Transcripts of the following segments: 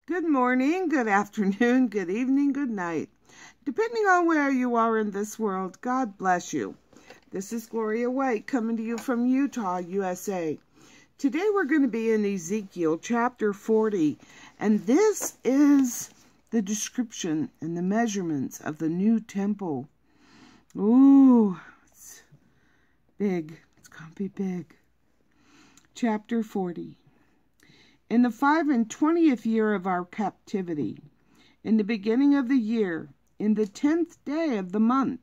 Good morning, good afternoon, good evening, good night. Depending on where you are in this world, God bless you. This is Gloria White coming to you from Utah, USA. Today we're going to be in Ezekiel Chapter 40, and this is the description and the measurements of the new temple. Ooh, it's big. It's going to be big. Chapter 40. In the 25th year of our captivity, in the beginning of the year, in the 10th day of the month,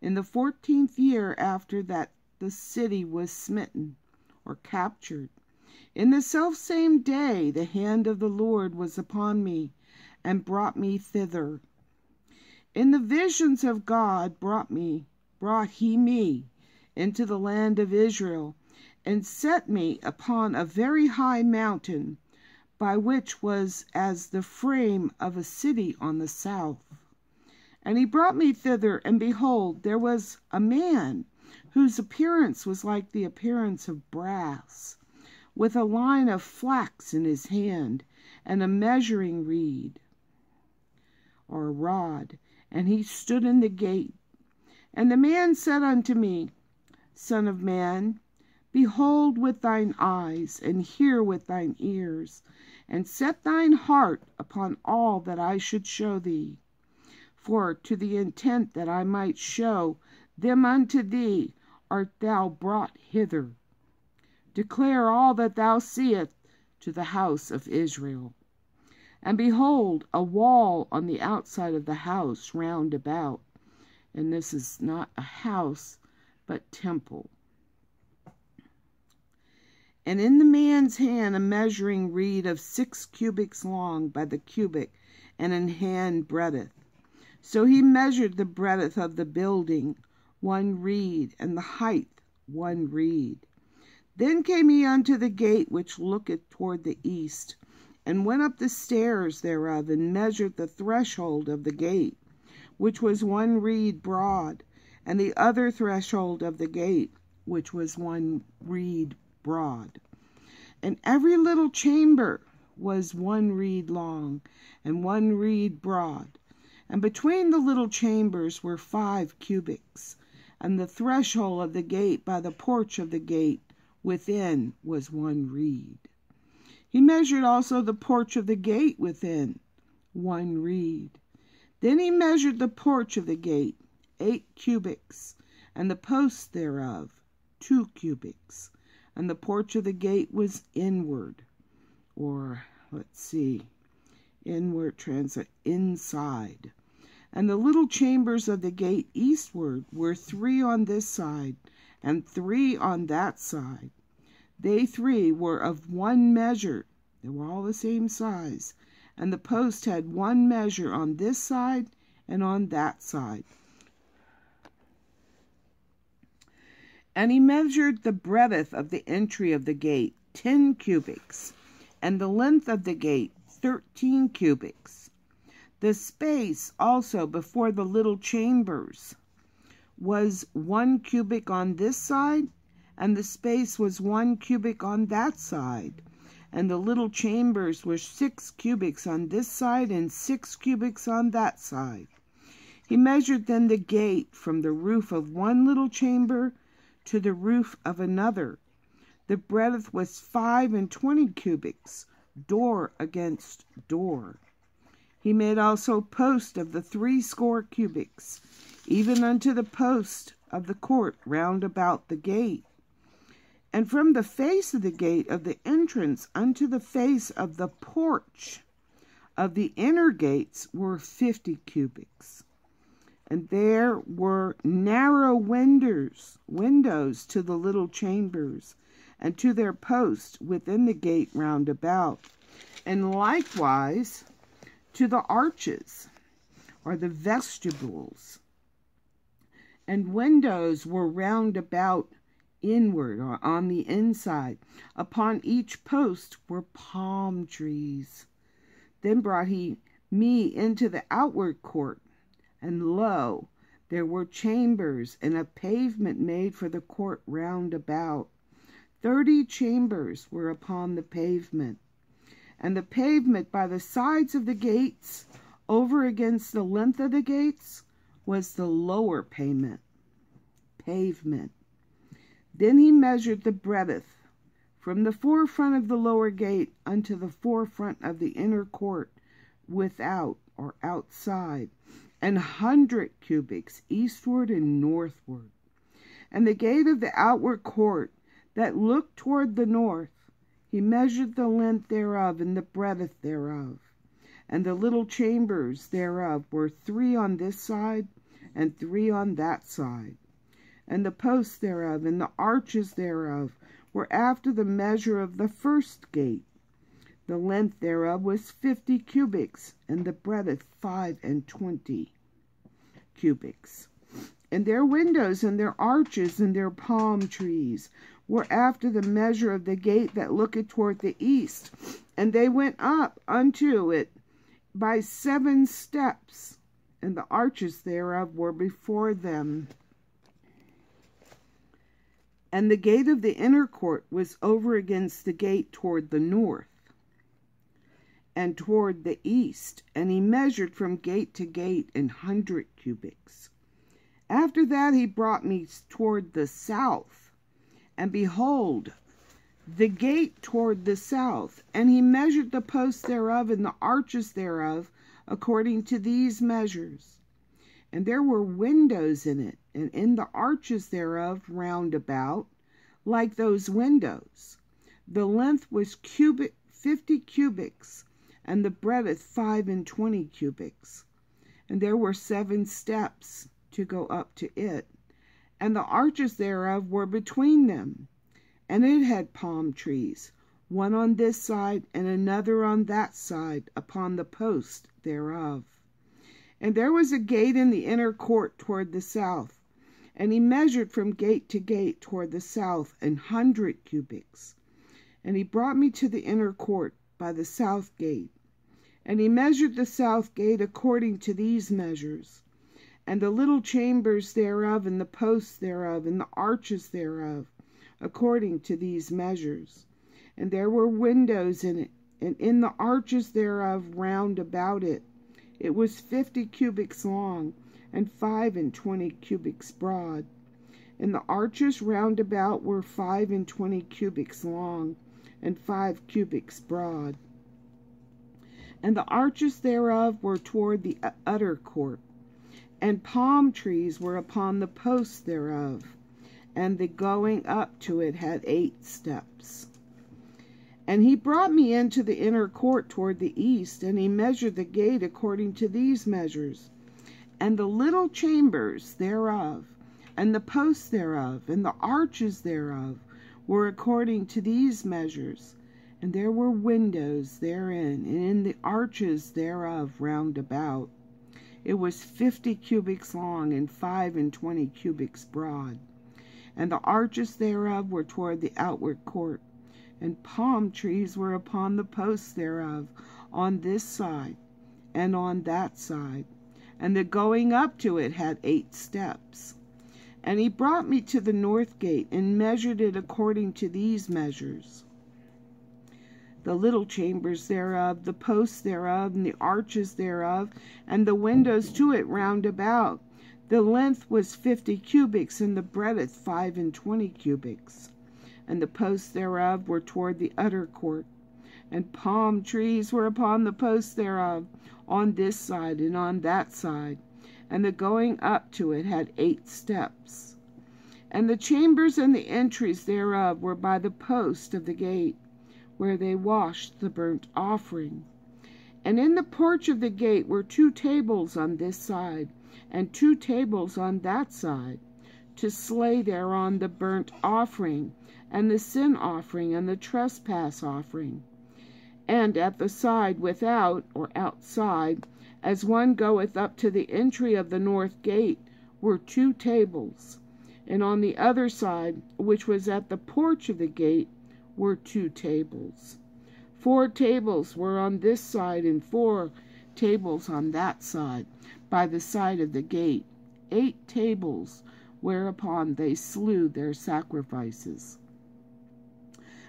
in the 14th year after that the city was smitten or captured, in the selfsame day the hand of the Lord was upon me and brought me thither. In the visions of God brought he me into the land of Israel, and set me upon a very high mountain, by which was as the frame of a city on the south. And he brought me thither, and behold, there was a man, whose appearance was like the appearance of brass, with a line of flax in his hand, and a measuring reed, or a rod, and he stood in the gate. And the man said unto me, Son of man, behold with thine eyes, and hear with thine ears, and set thine heart upon all that I should show thee. For to the intent that I might show them unto thee art thou brought hither. Declare all that thou seest to the house of Israel. And behold, a wall on the outside of the house round about. And this is not a house, but temple. And in the man's hand a measuring reed of 6 cubits long by the cubit, and an hand breadth. So he measured the breadth of the building 1 reed, and the height 1 reed. Then came he unto the gate which looketh toward the east, and went up the stairs thereof, and measured the threshold of the gate, which was 1 reed broad, and the other threshold of the gate, which was 1 reed broad. And every little chamber was 1 reed long, and 1 reed broad. And between the little chambers were 5 cubits, and the threshold of the gate by the porch of the gate within was 1 reed. He measured also the porch of the gate within, 1 reed. Then he measured the porch of the gate, 8 cubits, and the posts thereof, 2 cubits. And the porch of the gate was inward, or inward translate, inside. And the little chambers of the gate eastward were 3 on this side, and 3 on that side. They 3 were of 1 measure. They were all the same size. And the post had 1 measure on this side and on that side. And he measured the breadth of the entry of the gate, 10 cubits, and the length of the gate, 13 cubits. The space also before the little chambers was 1 cubit on this side, and the space was 1 cubit on that side. And the little chambers were 6 cubits on this side, and 6 cubits on that side. He measured then the gate from the roof of 1 little chamber to the roof of another. The breadth was 25 cubits, door against door. He made also post of the 60 cubits, even unto the post of the court round about the gate. And from the face of the gate of the entrance unto the face of the porch of the inner gates were 50 cubits. And there were narrow windows to the little chambers, and to their posts within the gate round about, and likewise to the arches, or the vestibules. And windows were round about inward, or on the inside. Upon each post were palm trees. Then brought he me into the outward court, and lo, there were chambers, and a pavement made for the court round about. 30 chambers were upon the pavement. And the pavement by the sides of the gates, over against the length of the gates, was the lower pavement. Then he measured the breadth from the forefront of the lower gate unto the forefront of the inner court without or outside, 100 cubits eastward and northward. And the gate of the outward court that looked toward the north, he measured the length thereof and the breadth thereof. And the little chambers thereof were 3 on this side and 3 on that side. And the posts thereof and the arches thereof were after the measure of the first gate. The length thereof was 50 cubits, and the breadth 25 cubits. And their windows and their arches and their palm trees were after the measure of the gate that looketh toward the east. And they went up unto it by 7 steps, and the arches thereof were before them. And the gate of the inner court was over against the gate toward the north and toward the east, and he measured from gate to gate 100 cubits. After that he brought me toward the south, and behold, the gate toward the south, and he measured the posts thereof and the arches thereof according to these measures. And there were windows in it, and in the arches thereof round about, like those windows. The length was 50 cubits, and the breadth 25 cubits. And there were 7 steps to go up to it, and the arches thereof were between them. And it had palm trees, one on this side and another on that side, upon the post thereof. And there was a gate in the inner court toward the south, and he measured from gate to gate toward the south 100 cubits. And he brought me to the inner court by the south gate, and he measured the south gate according to these measures, and the little chambers thereof, and the posts thereof, and the arches thereof, according to these measures. And there were windows in it, and in the arches thereof round about it. It was 50 cubits long, and 25 cubits broad. And the arches round about were 25 cubits long, and 5 cubits broad. And the arches thereof were toward the utter court, and palm trees were upon the posts thereof, and the going up to it had 8 steps. And he brought me into the inner court toward the east, and he measured the gate according to these measures, and the little chambers thereof, and the posts thereof, and the arches thereof were according to these measures. And there were windows therein, and in the arches thereof round about. It was 50 cubits long, and 25 cubits broad. And the arches thereof were toward the outward court, and palm trees were upon the posts thereof, on this side and on that side. And the going up to it had 8 steps. And he brought me to the north gate, and measured it according to these measures. The little chambers thereof, the posts thereof, and the arches thereof, and the windows to it round about. The length was 50 cubits, and the breadth 25 cubits. And the posts thereof were toward the utter court, and palm trees were upon the posts thereof, on this side and on that side. And the going up to it had 8 steps. And the chambers and the entries thereof were by the post of the gate, where they washed the burnt offering. And in the porch of the gate were 2 tables on this side, and 2 tables on that side, to slay thereon the burnt offering, and the sin offering, and the trespass offering. And at the side without, or outside, as one goeth up to the entry of the north gate, were 2 tables. And on the other side, which was at the porch of the gate, were 2 tables. 4 tables were on this side, and 4 tables on that side, by the side of the gate. 8 tables, whereupon they slew their sacrifices.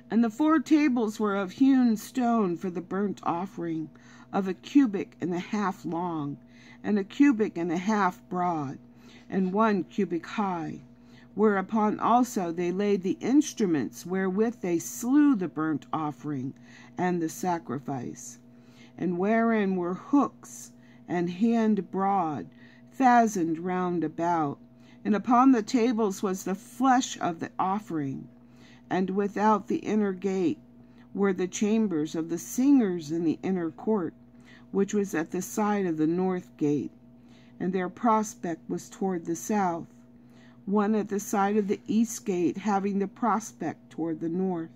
And the 4 tables were of hewn stone for the burnt offering, of a cubit and a half long, and a cubit and a half broad, and 1 cubit high, whereupon also they laid the instruments wherewith they slew the burnt offering and the sacrifice, and wherein were hooks and hand broad, fastened round about. And upon the tables was the flesh of the offering. And without the inner gate were the chambers of the singers in the inner court, which was at the side of the north gate. And their prospect was toward the south, one at the side of the east gate, having the prospect toward the north.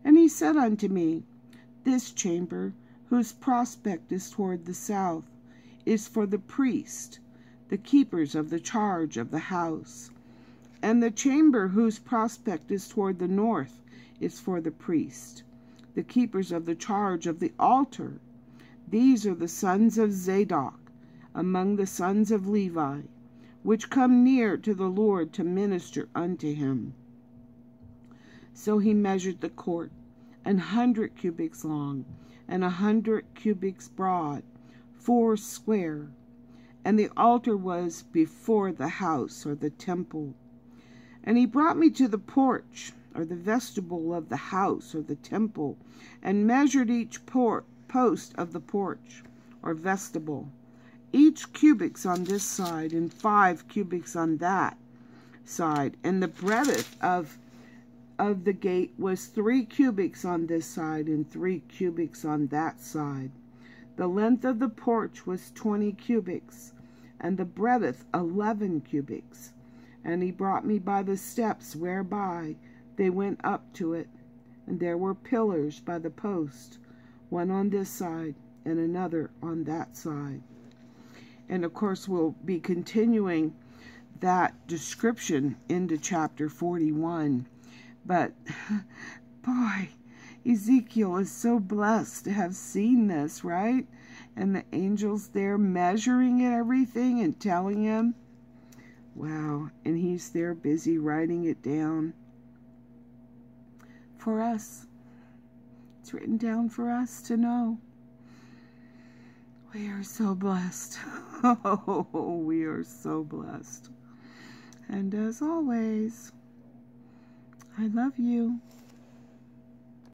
And he said unto me, This chamber, whose prospect is toward the south, is for the priest, the keepers of the charge of the house. And the chamber whose prospect is toward the north is for the priest, the keepers of the charge of the altar. These are the sons of Zadok, among the sons of Levi, which come near to the Lord to minister unto him. So he measured the court, 100 cubits long, and 100 cubits broad, 4 square. And the altar was before the house, or the temple. And he brought me to the porch, or the vestibule of the house, or the temple, and measured each post of the porch, or vestibule, each cubits on this side, and 5 cubits on that side. And the breadth of the gate was 3 cubits on this side, and 3 cubits on that side. The length of the porch was 20 cubits, and the breadth 11 cubits. And he brought me by the steps whereby they went up to it. And there were pillars by the post, one on this side and another on that side. And of course we'll be continuing that description into chapter 41. But, boy, Ezekiel is so blessed to have seen this, right? And the angels there measuring everything and telling him. Wow, and he's there busy writing it down for us. It's written down for us to know. We are so blessed. Oh, we are so blessed. And as always, I love you.